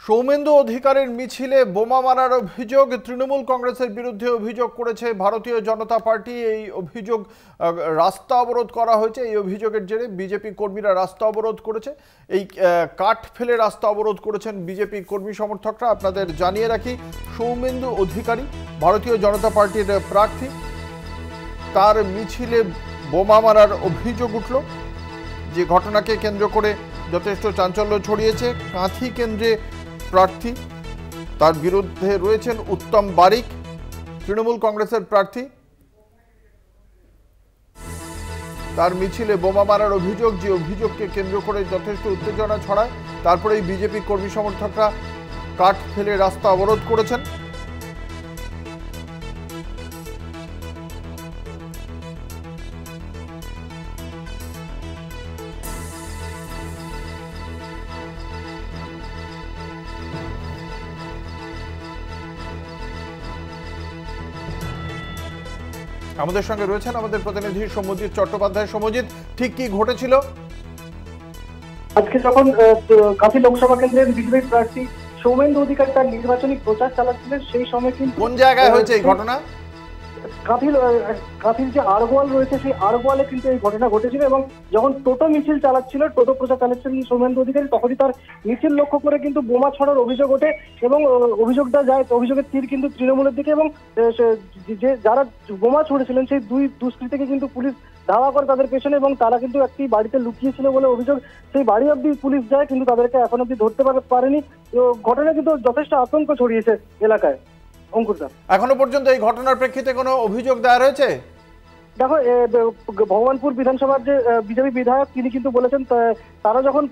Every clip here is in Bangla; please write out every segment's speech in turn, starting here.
সৌমেন্দু অধিকারীর মিছিলে বোমা মারার অভিযোগ তৃণমূল কংগ্রেসের বিরুদ্ধে অভিযোগ করেছে ভারতীয় জনতা পার্টি। এই অভিযোগ রাস্তা অবরোধ করা হয়েছে। এই অভিযোগের জেরে বিজেপি কর্মীরা রাস্তা অবরোধ করেছে। এই কাঠ ফেলে রাস্তা অবরোধ করেছেন বিজেপি কর্মী সমর্থকরা। আপনাদের জানিয়ে রাখি, সৌমেন্দু অধিকারী ভারতীয় জনতা পার্টির প্রার্থী, তার মিছিলে বোমা মারার অভিযোগ উঠল, যে ঘটনাকে কেন্দ্র করে যথেষ্ট চাঞ্চল্য ছড়িয়েছে। কাঁথি কেন্দ্রে প্রার্থী, তার বিরুদ্ধে রয়েছেন উত্তম বারিক, তৃণমূল কংগ্রেসের প্রার্থী। তার মিছিলে বোমা মারার অভিযোগ, যে অভিযোগকে কেন্দ্র করে যথেষ্ট উত্তেজনা ছড়ায়। তারপরেই বিজেপি কর্মী সমর্থকরা কাঠ ফেলে রাস্তা অবরোধ করেছেন। আমাদের সঙ্গে রয়েছেন আমাদের প্রতিনিধি সৌম্যজিৎ চট্টোপাধ্যায়। সৌম্যজিৎ, ঠিক কি ঘটেছিল? আজকে যখন কাঁথি লোকসভা কেন্দ্রের বিজেপি প্রার্থী সৌমেন্দু অধিকারী তার নির্বাচনী প্রচার চালাচ্ছিলেন, সেই সময় কিন্তু কোন জায়গায় হয়েছে এই ঘটনা? কাঁথির যে আরগোয়াল রয়েছে, সেই আরগোয়ালে কিন্তু এই ঘটনা ঘটেছিল। এবং যখন টোটো মিছিল চালাচ্ছিল, টোটো প্রচার চালাচ্ছিলেন সৌমেন্দু অধিকারী, তখনই তার মিছিল লক্ষ্য করে কিন্তু বোমা ছড়ার অভিযোগ ওঠে এবং অভিযোগটা যায়, অভিযোগের তীর কিন্তু তৃণমূলের দিকে। এবং যে যারা বোমা ছুড়েছিলেন সেই দুই দুষ্কৃতীকে কিন্তু পুলিশ ধাওয়া করে তাদের পেছনে, এবং তারা কিন্তু একটি বাড়িতে লুকিয়েছিল বলে অভিযোগ। সেই বাড়ি অব্দি পুলিশ যায়, কিন্তু তাদেরকে এখন অব্দি ধরতে পারেনি। ঘটনা কিন্তু যথেষ্ট আতঙ্ক ছড়িয়েছে এলাকায়। এখনো পর্যন্ত এই ঘটনার প্রেক্ষিতে কোনো অভিযোগ দায়ের হয়েছে? দেখো, ভগবানপুর বিধানসভার যে বিজেপি বিধায়ক, তিনি কিন্তু বলেছেন তারা যখন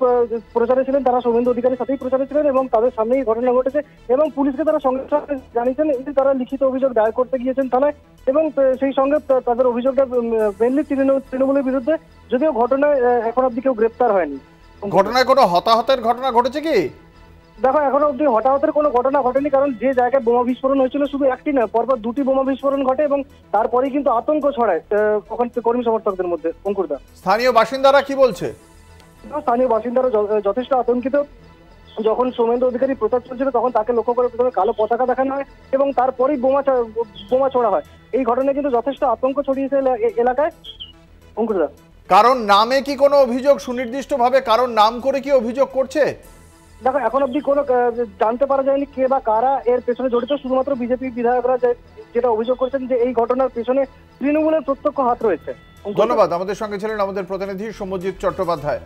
প্রচারে ছিলেন, তারা সৌমেন্দু অধিকারীর সাথেই প্রচারে ছিলেন এবং তাদের সামনেই ঘটনা ঘটেছে। এবং পুলিশকে তারা সঙ্গে সঙ্গে জানিয়েছেন, তারা লিখিত অভিযোগ দায়ের করতে গিয়েছেন থানায়। এবং সেই সঙ্গে তাদের অভিযোগটা মেনলি তৃণমূলের বিরুদ্ধে, যদিও ঘটনায় এখন অব্দি কেউ গ্রেপ্তার হয়নি। ঘটনায় কোনো হতাহতের ঘটনা ঘটেছে কি? দেখো, এখনো অব্দি হতাহতের কোনো ঘটনা ঘটেনি, কারণ যে জায়গায় বোমা বিস্ফোরণ হয়েছিল শুধু একটি না, পরপর দুটি বোমা বিস্ফোরণ ঘটে এবং তারপরেই কিন্তু আতঙ্ক ছড়ায় ওখান কর্মী সমর্থকদের মধ্যে। অঙ্কুরদা, স্থানীয় বাসিন্দারা কি বলছে? স্থানীয় বাসিন্দারা যথেষ্ট আতঙ্কিত। যখন সৌমেন্দু অধিকারী প্রচার চলছিল, তখন তাকে লক্ষ্য করে প্রথমে কালো পতাকা দেখানো হয় এবং তারপরেই বোমা ছোড়া হয়। এই ঘটনায় কিন্তু যথেষ্ট আতঙ্ক ছড়িয়েছে এলাকায়। অঙ্কুরদা, কারণ নামে কি কোনো অভিযোগ সুনির্দিষ্টভাবে কারণ নাম করে কি অভিযোগ করছে? দেখো, এখন অব্দি কোনো জানতে পারা যায়নি কে বা কারা এর পেছনে জড়িত। শুধুমাত্র বিজেপি বিধায়করা যেটা অভিযোগ করছেন যে এই ঘটনার পেছনে তৃণমূলের প্রত্যক্ষ হাত রয়েছে। ধন্যবাদ। আমাদের সঙ্গে ছিলেন আমাদের প্রতিনিধি সৌম্যজিৎ চট্টোপাধ্যায়।